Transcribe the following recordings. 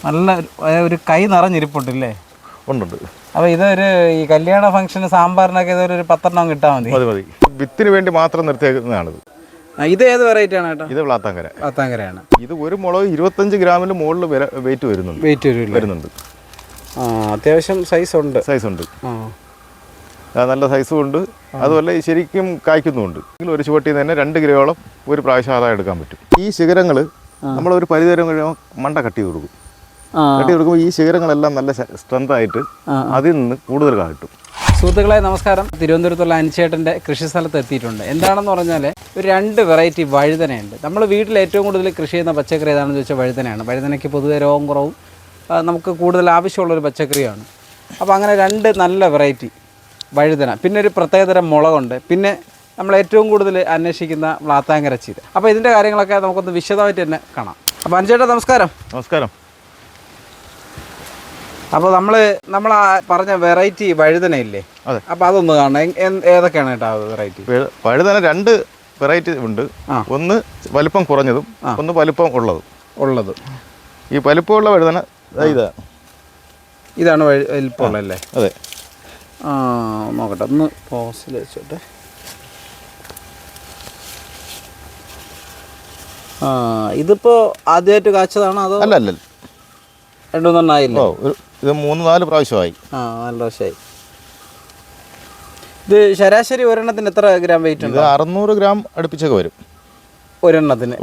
നല്ല ഒരു കൈ നിറഞ്ഞിരിപ്പുണ്ടല്ലേ? ഉണ്ട്. അപ്പോൾ ഇതൊരു ഈ കല്യാണ ഫംഗ്ഷന് സാമ്പാറിനൊക്കെ ഇതൊരു 10 കിട്ടാൽ മതി. മതി. വിത്തിന് വേണ്ടി മാത്രം നിർത്തിയേക്കുന്നതാണിത്. ഇത് ഏത് വെറൈറ്റി ആണ് ചേട്ടാ? ഇത് വ്ളാത്താങ്കര. വ്ളാത്താങ്കരയാണ്. ഇത് ഒരു മുളക് 25 ഗ്രാമിന് മുകളിൽ വെയിറ്റ് വരുന്നുണ്ട്. അത്യാവശ്യം സൈസ് ഉണ്ട്. നല്ല സൈസും ഉണ്ട്. അതുപോലെ ശരിക്കും കായ്ക്കുന്നുമുണ്ട്. ഒരു ചുവട്ടിൽ നിന്ന് തന്നെ 2 കിലോയോളം ഒരു പ്രാവശ്യം ആദായം എടുക്കാൻ പറ്റും. ഈ ശിഖരങ്ങൾ നമ്മളൊരു പരിധിവരെ കഴിയുമ്പോൾ മണ്ട കട്ട് ചെയ്ത് കൊടുക്കും. ഈ ശിഖരങ്ങളെല്ലാം നല്ല സ്ട്രെങ്ത് ആയിട്ട് അതിൽ നിന്ന് കൂടുതൽ കിട്ടും. സുഹൃത്തുക്കളെ നമസ്കാരം. തിരുവനന്തപുരത്തുള്ള അനിച്ചേട്ടൻ്റെ കൃഷിസ്ഥലത്ത് എത്തിയിട്ടുണ്ട്. എന്താണെന്ന് പറഞ്ഞാൽ ഒരു 2 വെറൈറ്റി വഴുതനയുണ്ട്. നമ്മൾ വീട്ടിൽ ഏറ്റവും കൂടുതൽ കൃഷി ചെയ്യുന്ന പച്ചക്കറി ഏതാണെന്ന് ചോദിച്ചാൽ വഴുതനയാണ്. വഴുതനയ്ക്ക് പൊതുവെ രോഗം കുറവും നമുക്ക് കൂടുതൽ ആവശ്യമുള്ളൊരു പച്ചക്കറിയാണ്. അപ്പോൾ അങ്ങനെ 2 നല്ല വെറൈറ്റി വഴുതന, പിന്നെ ഒരു പ്രത്യേകതരം മുളകുണ്ട്, പിന്നെ നമ്മൾ ഏറ്റവും കൂടുതൽ അന്വേഷിക്കുന്ന വ്ളാത്താങ്കര ചീര. അപ്പോൾ ഇതിൻ്റെ കാര്യങ്ങളൊക്കെ നമുക്കൊന്ന് വിശദമായിട്ട് തന്നെ കാണാം. അപ്പോൾ അനിച്ചേട്ടാ നമസ്കാരം. നമസ്കാരം. അപ്പോൾ നമ്മൾ പറഞ്ഞ വെറൈറ്റി വഴുതനയില്ലേ? അതെ. അപ്പോൾ അതൊന്ന് കാണണം. ഏതൊക്കെയാണ് കേട്ടോ വെറൈറ്റി? വഴുതന 2 വെറൈറ്റി ഉണ്ട്. ഒന്ന് വലിപ്പം കുറഞ്ഞതും ഒന്ന് വലിപ്പം ഉള്ളതും. ഈ വലിപ്പമുള്ള വഴുതന ഇതാണ് വലിപ്പമുള്ളതല്ലേ? അതെ. നോക്കട്ടെ, ഒന്ന് പോസിൽ വെച്ചോട്ടെ. ഇതിപ്പോൾ ആദ്യമായിട്ട് കാച്ചതാണോ അതോ? അല്ല, 2-3 ആയില്ല. ഇത് 3-4 പ്രാവശ്യമായി. 4 പ്രാവശ്യമായി. ഇത് ശരാശരി ഒരെണ്ണത്തിന് എത്ര ഗ്രാം വെയിറ്റ് ഉണ്ട്? 600 ഗ്രാം അടുപ്പിച്ചൊക്കെ വരും ഒരെണ്ണത്തിന്.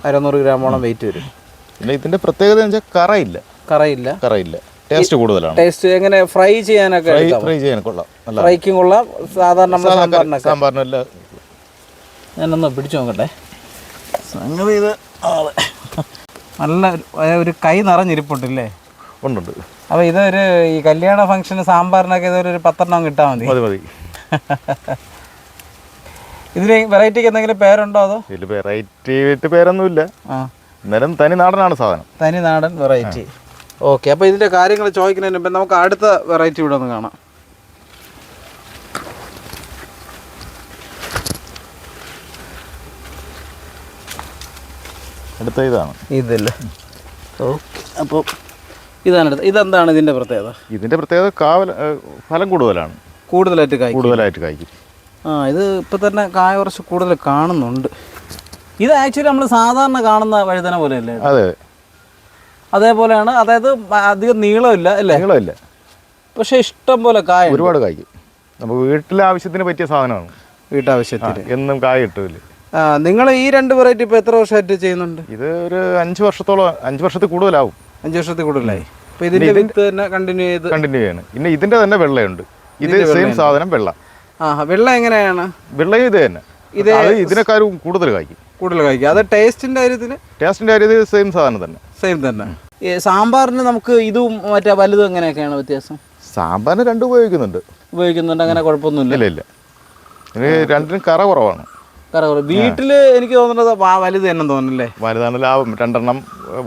600 ഗ്രാമോളം വെയിറ്റ് വരും. പിന്നെ ഇതിന്റെ പ്രത്യേകത എന്ന് വെച്ചാൽ കറയില്ല. ടേസ്റ്റ് കൂടുതലാണ്. ടേസ്റ്റ് എങ്ങനെ? ഫ്രൈ ചെയ്യാനൊക്കെ കൊള്ളാം. ഫ്രൈക്കും കൊള്ളാം. സാധാരണ സാമ്പാറിനല്ല. ഞാനൊന്ന് പിടിച്ചു നോക്കട്ടെ. സംഗതി ഇത് നല്ല ഒരു കൈ നിറഞ്ഞിരിപ്പുണ്ടല്ലേ? ഉണ്ട്. അപ്പോൾ ഇതൊരു ഈ കല്യാണ ഫംഗ്ഷന് സാമ്പാറിനൊക്കെ ഇതൊരു 10 കിട്ടാൽ മതി. ഇതിന് വെറൈറ്റിക്ക് എന്തെങ്കിലും പേരുണ്ടോ അതോ? ഇതിൽ വെറൈറ്റി പേരൊന്നുമില്ല. എന്നാലും തനി നാടനാണ് സാധനം. തനി നാടൻ വെറൈറ്റി. ഓക്കെ. അപ്പോൾ ഇതിൻ്റെ കാര്യങ്ങൾ ചോദിക്കുന്നതിന് മുമ്പ് നമുക്ക് അടുത്ത വെറൈറ്റി ഇവിടെ ഒന്ന് കാണാം. അടുത്ത ഇതല്ലേ? ഓക്കെ. അപ്പോൾ ഇതാണ് അടുത്ത. ഇതെന്താണ് ഇതിൻ്റെ പ്രത്യേകത? ഇതിൻ്റെ പ്രത്യേകത ഫലം കൂടുതലായിട്ട് കായ്ക്കും. ഇത് ഇപ്പം തന്നെ കായ കുറച്ച് കൂടുതൽ കാണുന്നുണ്ട്. ഇത് ആക്ച്വലി നമ്മൾ സാധാരണ കാണുന്ന വഴുതന പോലെയല്ലേ? അതെ, അതേപോലെയാണ്. അതായത് അധികം നീളമില്ല അല്ലേ? നീളമില്ല, പക്ഷേ ഇഷ്ടം പോലെ കായ, ഒരുപാട് കായ്ക്കും. നമുക്ക് വീട്ടിലെ ആവശ്യത്തിന് പറ്റിയ സാധനമാണ്. വീട്ടാവശ്യത്തിന് എന്നും കായ കിട്ടില്ല. നിങ്ങൾ ഈ 2 വെറൈറ്റി ഇപ്പോൾ എത്ര വർഷമായിട്ട് ചെയ്യുന്നുണ്ട്? ഇത് ഒരു 5 വർഷത്തിൽ കൂടുതലാവും. 5 വർഷത്തിൽ കൂടുതലായി. അപ്പോൾ ഇതിൻ്റെ വിത്ത് തന്നെ കണ്ടിന്യൂ ചെയ്യാണ്. പിന്നെ ഇതിൻ്റെ തന്നെ വെള്ളയുണ്ട്. ഇത് സെയിം സാധനം വെള്ള. വെള്ള എങ്ങനെയാണ്? വെള്ളയും ഇത് തന്നെ. ഇതിനെക്കാളും കൂടുതൽ കായ്ക്കും. അത് ടേസ്റ്റിൻ്റെ കാര്യത്തിൽ സെയിം സാധനം തന്നെ. ഈ സാമ്പാറിന് നമുക്ക് ഇതും മറ്റേ വലുതും എങ്ങനെയൊക്കെയാണ് വ്യത്യാസം? സാമ്പാറിന് 2 ഉപയോഗിക്കുന്നുണ്ട്. അങ്ങനെ കുഴപ്പമൊന്നുമില്ല. ഇല്ല. ഇനി 2നും കറ കുറവാണ്. വീട്ടിൽ എനിക്ക് തോന്നുന്നത് വലുത് തന്നെ തോന്നുന്നല്ലേ? വലുതാണല്ലോ.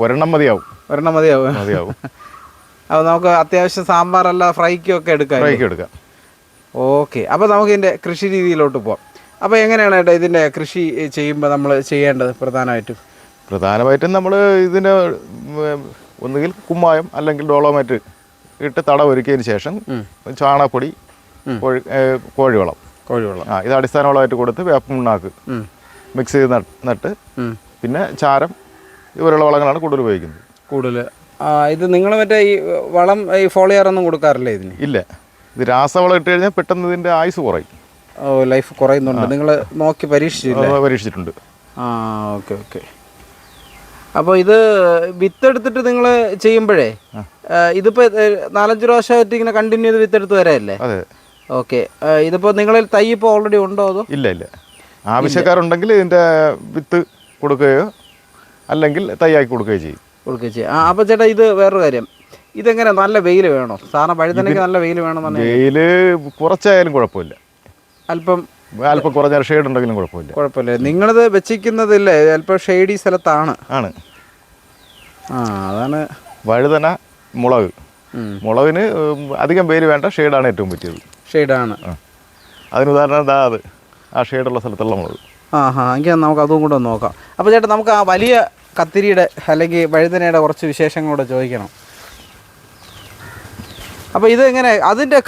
2 മതിയാവും. അപ്പോൾ നമുക്ക് അത്യാവശ്യം സാമ്പാറല്ല ഫ്രൈക്കും ഒക്കെ എടുക്കാം. ഓക്കെ. അപ്പോൾ നമുക്ക് ഇതിൻ്റെ കൃഷി രീതിയിലോട്ട് പോവാം. അപ്പോൾ എങ്ങനെയാണ് ഏട്ടാ ഇതിൻ്റെ കൃഷി ചെയ്യുമ്പോൾ നമ്മൾ ചെയ്യേണ്ടത്? പ്രധാനമായിട്ടും നമ്മൾ ഇതിന് ഒന്നുകിൽ കുമ്മായം അല്ലെങ്കിൽ ഡോളോമേറ്റ് ഇട്ട് ഒരുക്കിയതിന് ശേഷം ചാണകപ്പൊടി, കോഴിവളം ഇത് അടിസ്ഥാന വളമായിട്ട് കൊടുത്ത് വേപ്പുണ്ണാക്ക് മിക്സ് ചെയ്ത് നട്ട് പിന്നെ ചാരം ഇവരുള്ള വളങ്ങളാണ് കൂടുതൽ ഉപയോഗിക്കുന്നത്. ഇത് നിങ്ങൾ മറ്റേ ഈ വളം ഈ ഫോളിയറൊന്നും കൊടുക്കാറില്ലേ ഇതിന്? ഇല്ല. ഇത് രാസവളം ഇട്ട് കഴിഞ്ഞാൽ പെട്ടെന്ന് ഇതിൻ്റെ ആയുസ് കുറയും. ലൈഫ് കുറയുന്നുണ്ട്. നിങ്ങൾ നോക്കി പരീക്ഷിച്ചിട്ടുണ്ട്. ഓക്കെ. അപ്പോൾ ഇത് വിത്തെടുത്തിട്ട് നിങ്ങൾ ചെയ്യുമ്പോഴേ ഇതിപ്പോൾ 4-5 പ്രാവശ്യമായിട്ട് ഇങ്ങനെ കണ്ടിന്യൂ ചെയ്ത് വിത്തെടുത്ത് വരാമല്ലേ? അതെ. ഓക്കെ. ഇതിപ്പോൾ നിങ്ങളിൽ തൈ ഇപ്പോൾ ഓൾറെഡി ഉണ്ടോ അതോ? ഇല്ല. ആവശ്യക്കാരുണ്ടെങ്കിൽ ഇതിൻ്റെ വിത്ത് കൊടുക്കുകയോ അല്ലെങ്കിൽ തൈയാക്കി കൊടുക്കുകയോ ചെയ്യും. അപ്പോൾ ചേട്ടാ ഇത് വേറൊരു കാര്യം, ഇതെങ്ങനെ നല്ല വെയിൽ വേണോ? സാധാരണ വഴുതനയ്ക്ക് നല്ല വെയിൽ വേണമെന്ന്? വെയിൽ കുറച്ചായാലും കുഴപ്പമില്ല. അല്പം കുറഞ്ഞ ഷെയ്ഡ് ഉണ്ടെങ്കിലും കുഴപ്പമില്ല. നിങ്ങളിത് വെച്ചിരിക്കുന്നതില്ലേ അല്പം ഷെയ്ഡി സ്ഥലത്താണ്? അതാണ്. വഴുതന, മുളകിന് അധികം വെയിൽ വേണ്ട. ഷെയ്ഡാണ് ഏറ്റവും പറ്റിയത്. അതിന് ഉദാഹരണം ആ ഷെയ്ഡുള്ള സ്ഥലത്തുള്ള മുളക്. എങ്കിൽ നമുക്ക് അതും കൂടെ നോക്കാം. അപ്പോൾ ചേട്ടാ നമുക്ക് ആ വലിയ കത്തിരിയുടെ അല്ലെങ്കിൽ വഴുതനയുടെ കുറച്ച് വിശേഷങ്ങളോട് ചോദിക്കണം. അപ്പോൾ ഇത് എങ്ങനെ അതിൻ്റെ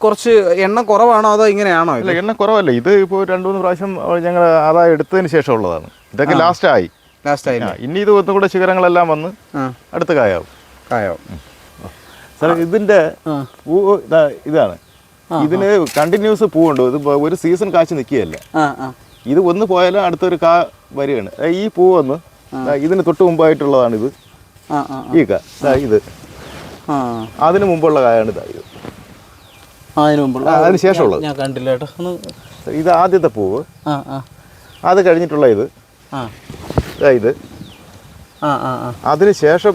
കുറച്ച് എണ്ണം കുറവാണോ അതോ ഇങ്ങനെയാണോ? ഇല്ല, എണ്ണ കുറവല്ല. ഇത് ഇപ്പോൾ 2-3 പ്രാവശ്യം ഞങ്ങൾ ആദായം എടുത്തതിന് ശേഷം ഉള്ളതാണ്. ഇതൊക്കെ ലാസ്റ്റായി. ഇനി ഇത് ഒന്നും കൂടെ ശിഖരങ്ങളെല്ലാം വന്ന് അടുത്ത കായാവും. സാർ ഇതിൻ്റെ പൂ ഇതാണ്. ഇതിന് കണ്ടിന്യൂസ് പൂവുണ്ട്. ഇത് ഒരു സീസൺ കാഴ്ച നിൽക്കുകയല്ല. ഇത് ഒന്ന് പോയാലും അടുത്തൊരു കാ വരികയാണ്. ഈ പൂ വന്ന് ഇതിന് തൊട്ട് മുമ്പായിട്ടുള്ളതാണിത്. ഈ ഇത് അതിന് മുമ്പുള്ള കായാണ് ഇത്. അതിന് ശേഷമുള്ളത് ഞാൻ കണ്ടില്ല കേട്ടോ. ഇത് ആദ്യത്തെ പൂവ്. അത് കഴിഞ്ഞിട്ടുള്ള ഇത് ഇത് അതിന് ശേഷം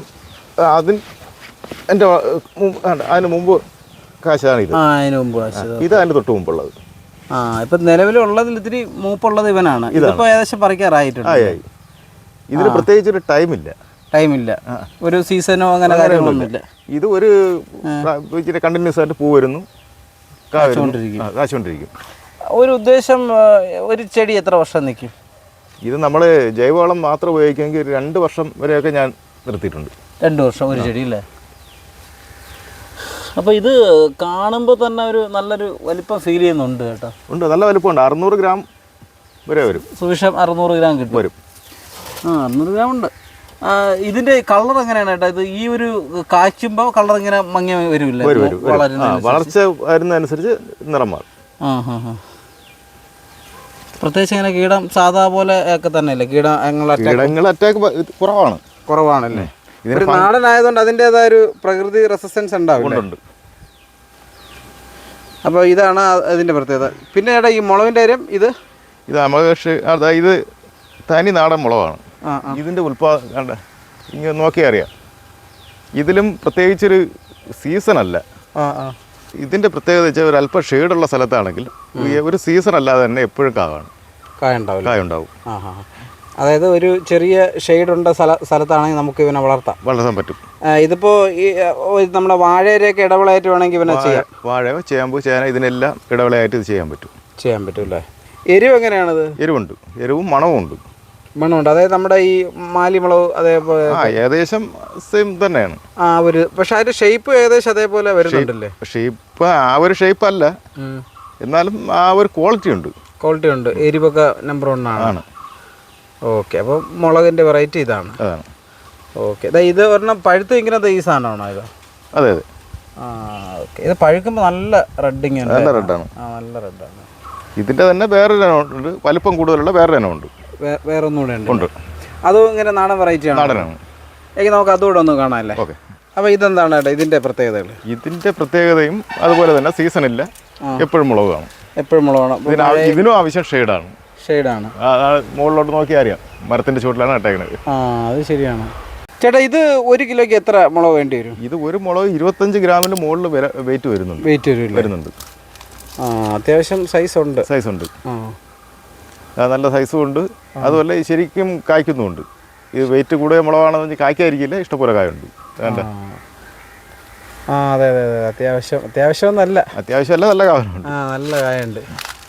അതിന് മുമ്പ് കാശാണ് ഇത്. ഇത് അതിന് തൊട്ട് മുമ്പുള്ളത്. ഇപ്പൊ നിലവിലുള്ളതിൽ ഇത്തിരി മൂപ്പുള്ളത് ഇവനാണ്. ഇതിപ്പോ ഏകദേശം പറിക്കാറായിട്ടുണ്ട്. ഇതിന് പ്രത്യേകിച്ച് ഒരു ടൈമില്ല, ഒരു സീസണോ അങ്ങനെ കാര്യങ്ങളൊന്നുമില്ല. ഇത് ഒരു കണ്ടിന്യൂസ് ആയിട്ട് പൂ വരുന്നു, കാശുകൊണ്ടിരിക്കും. ഒരു ഉദ്ദേശം ഒരു ചെടി എത്ര വർഷം നിൽക്കും? ഇത് നമ്മൾ ജൈവവളം മാത്രം ഉപയോഗിക്കുമെങ്കിൽ 2 വർഷം വരെയൊക്കെ ഞാൻ നിർത്തിയിട്ടുണ്ട്. 2 വർഷം ഒരു ചെടി അല്ലേ? അപ്പോൾ ഇത് കാണുമ്പോൾ തന്നെ ഒരു നല്ലൊരു വലിപ്പം ഫീൽ ചെയ്യുന്നുണ്ട് കേട്ടോ. ഉണ്ട്, നല്ല വലിപ്പമുണ്ട്. 600 ഗ്രാം വരെ വരും. സുവിശേഷം 600 ഗ്രാം കിട്ടും വരും. 600 ഗ്രാം ഉണ്ട്. ഇതിൻ്റെ കളർ എങ്ങനെയാണ് കേട്ടോ? ഇത് ഈ ഒരു കായ്ക്കുമ്പോൾ കളർ ഇങ്ങനെ മങ്ങി വരുമില്ല? വളർച്ച വരുന്നതനുസരിച്ച് നിറം മാറും. പ്രത്യേകിച്ച് ഇങ്ങനെ കീടം സാധാ പോലെ ഒക്കെ തന്നെയല്ലേ? കീടങ്ങൾ അറ്റാക്ക് കുറവാണല്ലേ? ഒരു നാടനായതുകൊണ്ട് അതിൻ്റെതായ ഒരു പ്രകൃതി റെസിസ്റ്റൻസ് ഉണ്ടാവും. അപ്പോൾ ഇതാണ് അതിൻ്റെ പ്രത്യേകത. പിന്നെ ചേട്ടാ ഈ മുളകിൻ്റെ കാര്യം, ഇത് ഇത് തനി നാടൻ മുളകാണ്. ഇതിൻ്റെ ഉൽപ്പാദനം ഇങ്ങനെ നോക്കിയാൽ അറിയാം. ഇതിലും പ്രത്യേകിച്ചൊരു സീസണല്ല. ഇതിൻ്റെ പ്രത്യേകത വെച്ചാൽ ഒരു അല്പം ഷെയ്ഡുള്ള സ്ഥലത്താണെങ്കിൽ ഒരു സീസൺ അല്ലാതെ തന്നെ എപ്പോഴും കായ ഉണ്ടാവും. അതായത് ഒരു ചെറിയ ഷെയ്ഡുണ്ട സ്ഥലത്താണെങ്കിൽ നമുക്ക് ഇവനെ വളർത്താൻ പറ്റും. ഇതിപ്പോൾ ഈ നമ്മുടെ വാഴയൊക്കെ ഇടവിളയായിട്ട് വേണമെങ്കിൽ ഇവനെ ചെയ്യാം. വാഴ, ചേമ്പ്, ചേന ഇതിനെല്ലാം ഇടവിളയായിട്ട് ഇത് ചെയ്യാൻ പറ്റും അല്ലേ? എരിവ് എങ്ങനെയാണത്? എരിവും മണവും ഉണ്ട്. അതായത് നമ്മുടെ ഈ മാലിമുളക് അതേപോലെ ഏകദേശം സെയിം തന്നെയാണ്. പക്ഷെ അതിന്റെ ഷേപ്പ് ഏകദേശം അതേപോലെ വരുന്നുണ്ടല്ലേ? ഷേപ്പ് ഒരു ഷേപ്പ് അല്ല, എന്നാലും ഒരു ക്വാളിറ്റി ഉണ്ട്. എരിവൊക്കെ നമ്പർ 1 ആണ്. ഓക്കെ, അപ്പോൾ മുളകിന്റെ വെറൈറ്റി ഇതാണ്. ഓക്കെ, ഇത് ഒരെണ്ണം പഴുത്ത് ഇങ്ങനെ ഈ സാധനമാണോ ഇത്? അതെ. ഓക്കെ, ഇത് പഴുക്കുമ്പോൾ നല്ല റെഡിങ് ആണ്. നല്ല റെഡാണ്. ഇതിന്റെ തന്നെ വേറൊരു ഇനമുണ്ട്, വലിപ്പം കൂടുതലുള്ള വേറൊരു ഇനമുണ്ട്. വേറെ ഒന്നുകൂടെ ഉണ്ട്. അതും ഇങ്ങനെ നാടൻ വെറൈറ്റി ആണ്. നാടനാണ്. നമുക്ക് അതുകൂടെ ഒന്ന് കാണാമല്ലേ? ഓക്കെ. അപ്പോൾ ഇതെന്താണ് കേട്ടോ ഇതിന്റെ പ്രത്യേകതകൾ? ഇതിന്റെ പ്രത്യേകതയും അതുപോലെ തന്നെ സീസണില്ല, എപ്പോഴും മുളക് കാണും. ഇതിനും ആവശ്യം ഷെയ്ഡാണ്. മുകളിലോട്ട് നോക്കിയാൽ അറിയാം, മരത്തിന്റെ ചുവട്ടിലാണ് ഇട്ടേക്കുന്നത്. അത് ശരിയാണ് ചേട്ടാ. ഇത് 1 കിലോയ്ക്ക് എത്ര മുളക് വേണ്ടി വരും? ഇത് ഒരു മുളക് 25 ഗ്രാമിന് മുകളിൽ വെയിറ്റ് വരുന്നുണ്ട്. അത്യാവശ്യം സൈസ് ഉണ്ട്. നല്ല സൈസും ഉണ്ട്. അതുപോലെ ശരിക്കും കായ്ക്കുന്നുമുണ്ട്. ഇത് വെയിറ്റ് കൂടിയ മുളകാണെന്ന് വെച്ചാൽ കായ്ക്കാതിരിക്കില്ല, ഇഷ്ടംപോലെ കായുണ്ട്. അതെ. അത്യാവശ്യമല്ല, നല്ല കായുണ്ട്. നല്ല കായുണ്ട്.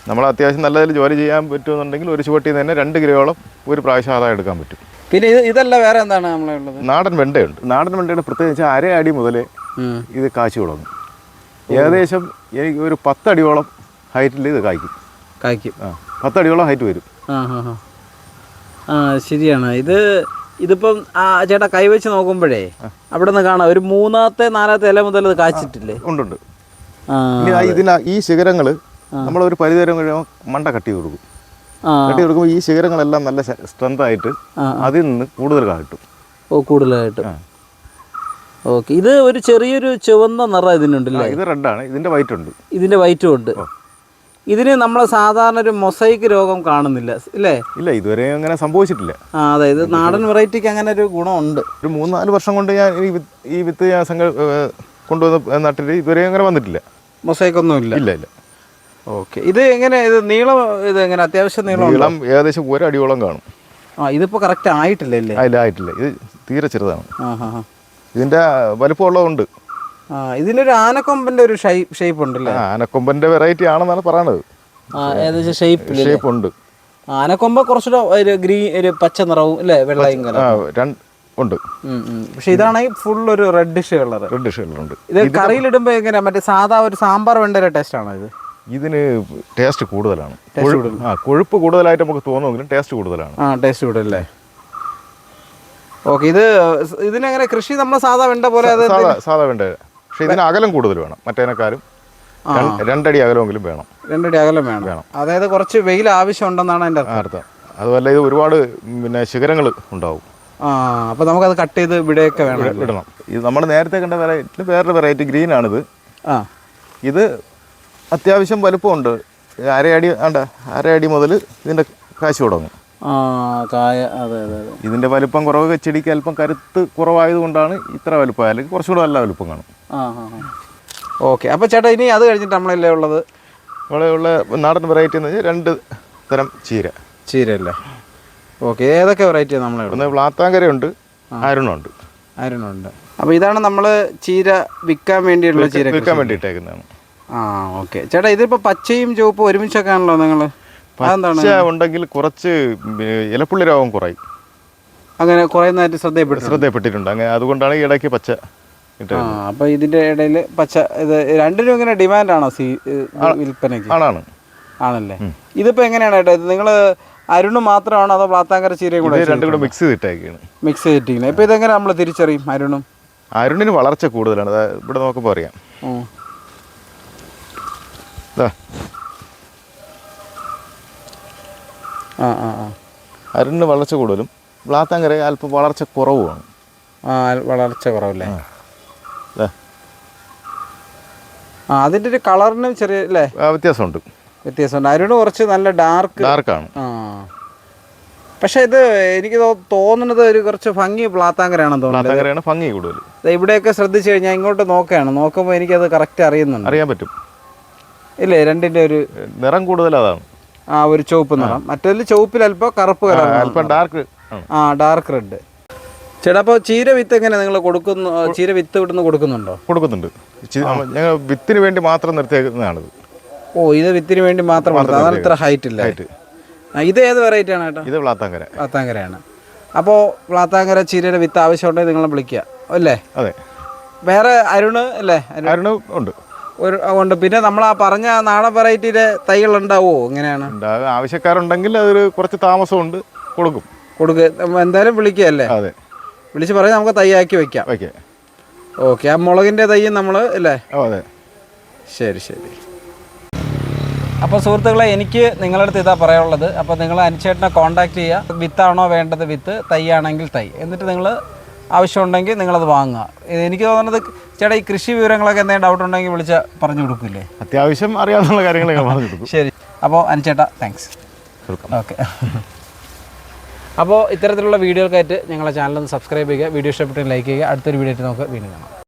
നമ്മൾ അത്യാവശ്യം നല്ലതിൽ ജോലി ചെയ്യാൻ പറ്റുമെന്നുണ്ടെങ്കിൽ ഒരു ചുവട്ടിൽ തന്നെ 2 കിലോയോളം ഒരു പ്രാവശ്യം ആദായം എടുക്കാൻ പറ്റും. പിന്നെ ഇതല്ല വേറെ എന്താണ് നമ്മളുള്ളത്? നാടൻ വെണ്ടയുണ്ട്. നാടൻ വെണ്ടയുടെ പ്രത്യേകിച്ച് 1/2 അടി മുതലേ ഇത് കായ്ച്ചു തുടങ്ങും. ഏകദേശം എനിക്ക് ഒരു 10 അടിയോളം ഹൈറ്റിൽ ഇത് കായ്ക്കും. 10 അടിയോളം ഹൈറ്റ് വരും. ശരിയാണ്. ഇതിപ്പം ചേട്ടാ കൈവച്ച് നോക്കുമ്പോഴേ അവിടെ നിന്ന് കാണാം ഒരു 3-ാമത്തെ 4-ാമത്തെ ഇല മുതൽ ഇത് കായ്ച്ചിട്ടില്ലേ? ഉണ്ട്. ഈ ശിഖരങ്ങൾ നമ്മളൊരു പരിധിവരെ കഴിയുമ്പോൾ മണ്ട കട്ടി കൊടുക്കുമ്പോൾ ഈ ശിഖരങ്ങളെല്ലാം നല്ല സ്ട്രെങ്ത് ആയിട്ട് അതിൽ നിന്ന് കൂടുതൽ കിട്ടും. കൂടുതലായിട്ട്. ഓക്കെ, ഇത് ഒരു ചെറിയൊരു ചുവന്ന നിറം ഇതിനുണ്ടല്ലേ? ഇത് റെഡാണ്. ഇതിന്റെ വൈറ്റും ഉണ്ട്. ഇതിന് നമ്മൾ സാധാരണ ഒരു മൊസൈക്ക് രോഗം കാണുന്നില്ല അല്ലേ? ഇല്ല, ഇതുവരെ അങ്ങനെ സംഭവിച്ചിട്ടില്ല. അതായത് നാടൻ വെറൈറ്റിക്ക് അങ്ങനെ ഒരു ഗുണമുണ്ട്. ഒരു 3-4 വർഷം കൊണ്ട് ഞാൻ ഈ വിത്ത് ഞാൻ കൊണ്ടുവന്ന് നട്ടിട്ട് ഇതുവരെ അങ്ങനെ വന്നിട്ടില്ല. മൊസൈക്ക് ഒന്നും ഇല്ല. ഓക്കെ, ഇത് എങ്ങനെ നീളം? ഇത് എങ്ങനെ അത്യാവശ്യം നീളം? ഏകദേശം 1 അടിയോളം കാണും. ഇതിപ്പോ കറക്റ്റ് ആയിട്ടില്ല. ആയിട്ടില്ല. ഇത് തീരെ ചെറുതാണ്. ഇതിന്റെ വലിപ്പമുള്ളതുണ്ട്. ഇതിനൊരു ആനക്കൊമ്പന്റെ ഒരു ഷേപ്പ് ഉണ്ടല്ലേ? ആനക്കൊമ്പന്റെ വെറൈറ്റി ആണെന്നാണ് പറയണത്. ഏകദേശം ഷേപ്പ് ഉണ്ട്. ആനക്കൊമ്പ് കുറച്ചുകൂടെ ഒരു ഒരു പച്ച നിറവും അല്ലേ, വെള്ളയും കളർ ഉണ്ട്. പക്ഷെ ഇതാണെങ്കിൽ ഫുൾ ഒരു റെഡിഷ് കളർ. ഉണ്ട്. ഇത് കറിയിലിടുമ്പോ എങ്ങനെയാ, മറ്റേ സാധാ ഒരു സാമ്പാർ വെണ്ടയുടെ ടേസ്റ്റ് ആണോ ഇത്? ഇതിന് ടേസ്റ്റ് കൂടുതലാണ്. കൊഴുപ്പ് കൂടുതലായിട്ട് നമുക്ക് തോന്നുമെങ്കിലും ടേസ്റ്റ് കൂടുതലാണ്. ടേസ്റ്റ് കൂടുതലല്ലേ. ഓക്കെ, ഇതിനെങ്ങനെ കൃഷി നമ്മൾ സാധാ വെണ്ട പോലെ? സാധാ വെണ്ട, പക്ഷെ ഇതിന് അകലം കൂടുതൽ വേണം. മറ്റേനേക്കാളും 2 അടി അകലമെങ്കിലും വേണം. 2 അടി അകലം വേണം. അതായത് കുറച്ച് വെയിൽ ആവശ്യമുണ്ടെന്നാണ് എൻ്റെ അർത്ഥം. അതുപോലെ ഇത് ഒരുപാട് ശിഖരങ്ങൾ ഉണ്ടാവും. അപ്പൊ നമുക്കത് കട്ട് ചെയ്ത് ഇവിടെയൊക്കെ ഇടണം. ഇത് നമ്മൾ നേരത്തെ കണ്ട വെറൈറ്റി വേറൊരു വെറൈറ്റി ഗ്രീൻ ആണിത്. ഇത് അത്യാവശ്യം വലുപ്പമുണ്ട്. അര അടി മുതൽ ഇതിന്റെ കാശ് തുടങ്ങും. ഇതിന്റെ വലിപ്പം കുറവ്, ചെടിക്ക് അല്പം കരുത്ത് കുറവായതുകൊണ്ടാണ് ഇത്ര വലുപ്പം. അല്ലെങ്കിൽ കുറച്ചുകൂടെ നല്ല വലുപ്പം കാണും. ഓക്കെ, അപ്പോൾ ചേട്ടാ ഇനി അത് കഴിഞ്ഞിട്ട് നമ്മളല്ലേ ഉള്ളത്? ഇവിടെ ഉള്ള നാടൻ വെറൈറ്റി എന്ന് വെച്ചാൽ 2 തരം ചീരയല്ലേ. ഓക്കെ, ഏതൊക്കെ വെറൈറ്റിയാണ് നമ്മളെ? ഒന്ന് വ്ളാത്താങ്കരയുണ്ട്, അരുണുണ്ട്. അപ്പോൾ ഇതാണ് നമ്മൾ ചീര വിൽക്കാൻ വേണ്ടിയുള്ള ചീര വിൽക്കാൻ വേണ്ടിയിട്ടേക്കുന്നതാണ്. ഓക്കെ ചേട്ടാ, ഇതിപ്പോൾ പച്ചയും ചുവപ്പും ഒരുമിച്ചൊക്കെ ആണല്ലോ നിങ്ങൾ? പച്ച ഉണ്ടെങ്കിൽ കുറച്ച് ഇലപ്പുള്ളി രോഗം കുറയും. അങ്ങനെ കുറയുന്നതായിട്ട് ശ്രദ്ധയപ്പെട്ടിട്ടുണ്ട്. അങ്ങനെ അതുകൊണ്ടാണ് ഈ ഇടയ്ക്ക് പച്ച ഇട്ടത്. അപ്പോൾ ഇതിൻ്റെ ഇടയിൽ പച്ച, ഇത് രണ്ടിനും ഇങ്ങനെ ഡിമാൻഡാണോ വിൽപ്പനയ്ക്ക്? ആണല്ലേ. ഇതിപ്പോൾ എങ്ങനെയാണ് ഏട്ടാ, ഇത് നിങ്ങൾ അരുണ് മാത്രമാണോ അതോ വ്ളാത്താങ്കര ചീരയും കൂടെ? രണ്ടും കൂടെ മിക്സ് ചെയ്തിട്ടിരിക്കുന്നത്. ഇപ്പോൾ ഇതെങ്ങനെ നമ്മൾ തിരിച്ചറിയും? അരുണിന് വളർച്ച കൂടുതലാണ്. ഇവിടെ നോക്കുമ്പോൾ അറിയാം. അരുണിന് വളർച്ച കൂടുതലും വ്ളാത്താങ്കര അല്പം വളർച്ച കുറവുമാണ്. വളർച്ച കുറവല്ലേ. അതിൻ്റെ ഒരു കളറിനും ചെറിയ അല്ലേ വ്യത്യാസമുണ്ട്. അരുണ് കുറച്ച് നല്ല ഡാർക്കാണ്. പക്ഷെ ഇത് എനിക്ക് തോന്നുന്നത് ഒരു കുറച്ച് ഭംഗി വ്ളാത്താങ്കരയാണെന്ന് തോന്നുന്നത്. ഭംഗി കൂടുതൽ. ഇവിടെയൊക്കെ ശ്രദ്ധിച്ചു കഴിഞ്ഞാൽ ഇങ്ങോട്ട് നോക്കുമ്പോൾ എനിക്കത് കറക്റ്റ് അറിയാൻ പറ്റും. ഇല്ലേ, രണ്ടിൻ്റെ ഒരു നിറം കൂടുതൽ അതാണ്. ഒരു ചുവപ്പ് നിറം, മറ്റേതിൽ ചുവപ്പിൽ അല്പം കറുപ്പ് കളർ, ഡാർക്ക് റെഡ്. ചേട്ടാ, അപ്പോൾ ചീര വിത്ത് എങ്ങനെ നിങ്ങൾ കൊടുക്കുന്നു? ചീര വിത്ത് ഇവിടുന്ന് കൊടുക്കുന്നുണ്ടോ? കൊടുക്കുന്നുണ്ട്. ഞങ്ങൾ വിത്തിന് വേണ്ടി മാത്രം നിർത്തിയേക്കുന്നതാണിത്. ഇത് വിത്തിന് വേണ്ടി മാത്രം. അതാണ് ഇത്ര ഹൈറ്റ് ഇല്ല. ഇത് ഏത് വെറൈറ്റി ആണ് ചേട്ടാ? ഇത് വ്ളാത്താങ്കരയാണ്. അപ്പോൾ വ്ളാത്താങ്കര ചീരയുടെ വിത്ത് ആവശ്യമുണ്ടെങ്കിൽ നിങ്ങളെ വിളിക്കുക അല്ലേ? അതെ. വേറെ അരുണ് അല്ലേ? അരുണ് ഉണ്ട്. പിന്നെ നമ്മൾ ആ പറഞ്ഞ നാടൻ വെറൈറ്റിയുടെ തൈകൾ ഉണ്ടാവുമോ? എങ്ങനെയാണ്? ആവശ്യക്കാരുണ്ടെങ്കിൽ അതൊരു കുറച്ച് താമസമുണ്ട്. എന്തായാലും വിളിക്കുക അല്ലേ? അതെ, വിളിച്ച് പറഞ്ഞാൽ നമുക്ക് തൈ ആക്കി വെക്കാം. ഓക്കെ, ആ മുളകിൻ്റെ തൈ നമ്മൾ അല്ലേ? അതെ. ശരി. അപ്പോൾ സുഹൃത്തുക്കളെ, എനിക്ക് നിങ്ങളുടെ അടുത്ത് ഇതാ പറയാനുള്ളത്. അപ്പോൾ നിങ്ങൾ അനുചേട്ടനെ കോൺടാക്ട് ചെയ്യുക. വിത്താണോ വേണ്ടത്? വിത്ത്. തൈ ആണെങ്കിൽ തൈ. എന്നിട്ട് നിങ്ങൾ ആവശ്യമുണ്ടെങ്കിൽ നിങ്ങളത് വാങ്ങുക. എനിക്ക് തോന്നുന്നത് ചേട്ടാ, ഈ കൃഷി വിവരങ്ങളൊക്കെ എന്തെങ്കിലും ഡൗട്ട് ഉണ്ടെങ്കിൽ വിളിച്ച് പറഞ്ഞു കൊടുക്കില്ലേ? അത്യാവശ്യം അറിയാവുന്ന കാര്യങ്ങളൊക്കെ പറഞ്ഞു കൊടുക്കും. ശരി, അപ്പോൾ അനുചേട്ടാ താങ്ക്സ്. ഓക്കെ. അപ്പോൾ ഇത്തരത്തിലുള്ള വീഡിയോകൾക്കായിട്ട് ഞങ്ങളുടെ ചാനലൊന്ന് സബ്സ്ക്രൈബ് ചെയ്യുക. വീഡിയോ ഇഷ്ടപ്പെട്ടെങ്കിൽ ലൈക്ക് ചെയ്യുക. അടുത്തൊരു വീഡിയോ ആയിട്ട് നമുക്ക് വീണ്ടും കാണാം.